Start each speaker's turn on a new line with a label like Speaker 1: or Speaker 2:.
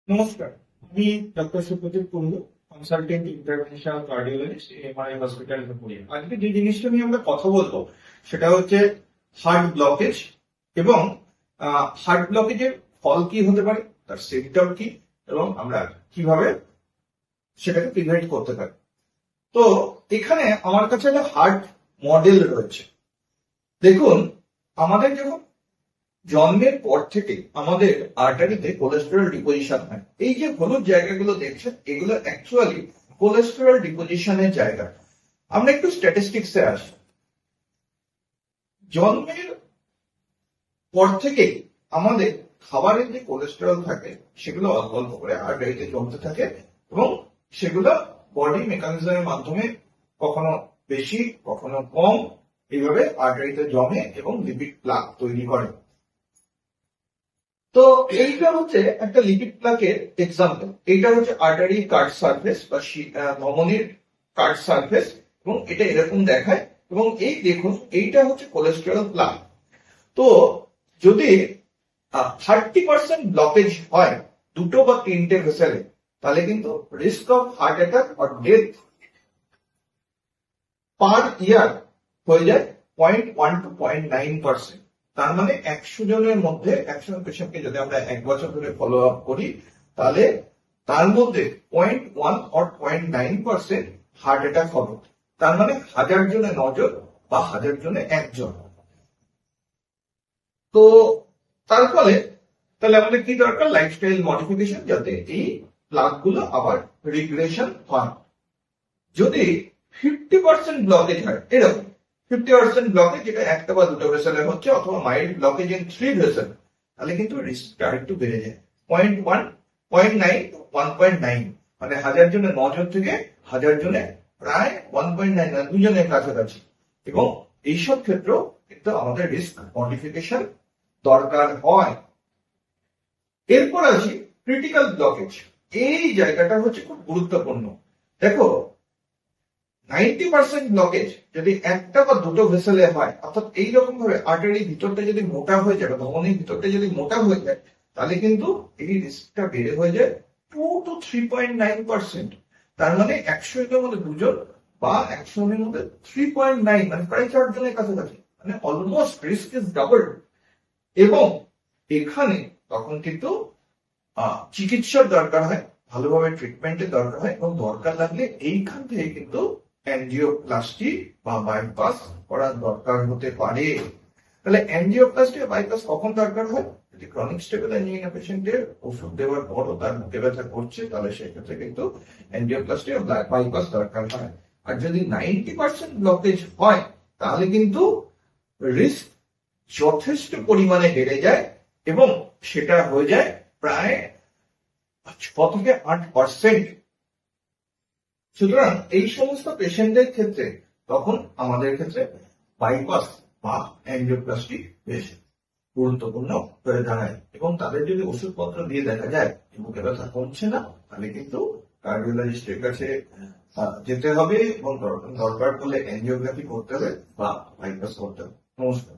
Speaker 1: নমস্কার, আমি doctor Supradip Kundu, consultant interventional cardiologist MRI hospital Purulia. আজকে যে জিনিসটা নিয়ে আমরা কথা বলবো সেটা হচ্ছে হার্ট ব্লকেজ এবং হার্ট ব্লকেজের ফল কি হতে পারে, তার সিমটম কি এবং আমরা কিভাবে সেটাকে প্রিভেন্ট করতে পারি। তো এখানে আমার কাছে একটা হার্ট মডেল রয়েছে। দেখুন, আমাদের যখন জন্মের পর থেকে আমাদের আর্টারিতে কোলেস্টেরল ডিপোজিশন হয়। এই যে হলুদ জায়গাগুলো দেখছেন, এগুলো অ্যাকচুয়ালি কোলেস্টেরল ডিপোজিশনের জায়গা। আমরা একটু স্ট্যাটিস্টিক্সে আসি। জন্মের পর থেকে আমাদের খাবারের যে কোলেস্টেরল থাকে সেগুলো অল্প অল্প করে আর্টারিতে জমতে থাকে এবং সেগুলো বডি মেকানিজমের মাধ্যমে কখনো বেশি কখনো কম এইভাবে আর্টারিতে জমে এবং লিপিড প্লাক তৈরি করে। তো এইটা হচ্ছে একটা লিপিড প্লাকের এক্সাম্পল। এইটা হচ্ছে আর্টারি কাট সারফেস বা ধমনির কাট সারফেস এবং এটা এরকম দেখায়। এবং এই দেখুন, এইটা হচ্ছে কোলেস্টেরল প্লাক। তো যদি 30% ব্লকেজ হয় দুটো বা তিনটে ভেসেলে, তাহলে কিন্তু risk of heart attack or death per year হয়ে যায় 0.1 to 0.9%। তার মানে 100 জনের মধ্যে 100 পেশেন্টকে যদি আমরা 1 বছর ধরে ফলো আপ করি, তাহলে তার মধ্যে 0.1 or 0.9% হার্ট অ্যাটাক হবে। তার মানে 1000 জনে 9 জন বা 1000 জনে 1 জন। তো তার ফলে তাহলে আমাদের কি দরকার? লাইফস্টাইল মডিফিকেশন, যাতে এই প্লাক গুলো আবার রিগ্রেশন হয়। যদি 50% ব্লকেজ হয়, এরকম 50% ব্লকেজ যেটা একটা বা দুটো ভেসেলে হচ্ছে, অথবা মাইল্ড ব্লকেজ ইন 3 ভেসেল, তাহলে কিন্তু রিস্কটা একটু বেড়ে যায়। 0.1, 0.9 to 1.9, মানে 1000 জনে 9 জন থেকে 1000 জনে প্রায় 1.9, 2 জনের কাছাকাছি। এবং এইসব ক্ষেত্রেও কিন্তু আমাদের রিস্ক মডিফিকেশন দরকার হয়। এরপর আসি ক্রিটিক্যাল ব্লকেজ। এই জায়গাটা হচ্ছে খুব গুরুত্বপূর্ণ। দেখো, 90% ব্লকেজ যদি একটা বা দুটো ভেসেলে হয়, অর্থাৎ এইরকম ভাবে আর্টারি ভিতরটা যদি মোটা হয়ে যায়, ধমনির ভিতরটা যদি মোটা হয়ে যায়, তাহলে কিন্তু এই রিস্কটা বেড়ে হয়ে যায় 2 to 3.9%। তার মানে 100 জনের মধ্যে 2 জন বা 100 জনের মধ্যে 3.9, মানে প্রায় 4 জনের কাছাকাছি, মানে অলমোস্ট রিস্ক ইজ ডাবল। এবং এখানে তখন কিন্তু চিকিৎসার দরকার হয়, ভালোভাবে ট্রিটমেন্টের দরকার হয়, এবং দরকার লাগলে এইখান থেকে কিন্তু অ্যাঞ্জিওপ্লাস্টি বা বাইপাস করার দরকার হতে পারে। তাহলে অ্যাঞ্জিওপ্লাস্টি বা বাইপাস কখন দরকার হয়? যদি ক্রনিক স্টেবল অ্যাঞ্জিনা পেশেন্টের ওষুধ দেওয়ার পরও তার বুকে ব্যথা করছে, তাহলে সেক্ষেত্রে কিন্তু অ্যাঞ্জিওপ্লাস্টি বা বাইপাস দরকার হয়। আর যদি 90% ব্লকেজ হয়, তাহলে কিন্তু রিস্ক যথেষ্ট পরিমাণে বেড়ে যায় এবং সেটা হয়ে যায় প্রায় 6 থেকে 8%। সুতরাং এই সমস্ত পেশেন্টদের ক্ষেত্রে তখন আমাদের ক্ষেত্রে বাইপাস বা অ্যাঞ্জিওপ্লাস্টি বেশ গুরুত্বপূর্ণ হয়ে দাঁড়ায়। এবং তাদের যদি ওষুধপত্র দিয়ে দেখা যায় বুকে ব্যথা কমছে না, তাহলে কিন্তু কার্ডিওলজিস্টের কাছে যেতে হবে এবং দরকার পড়লে অ্যাঞ্জিওগ্রাফি করতে হবে বা বাইপাস করতে হবে। নমস্কার।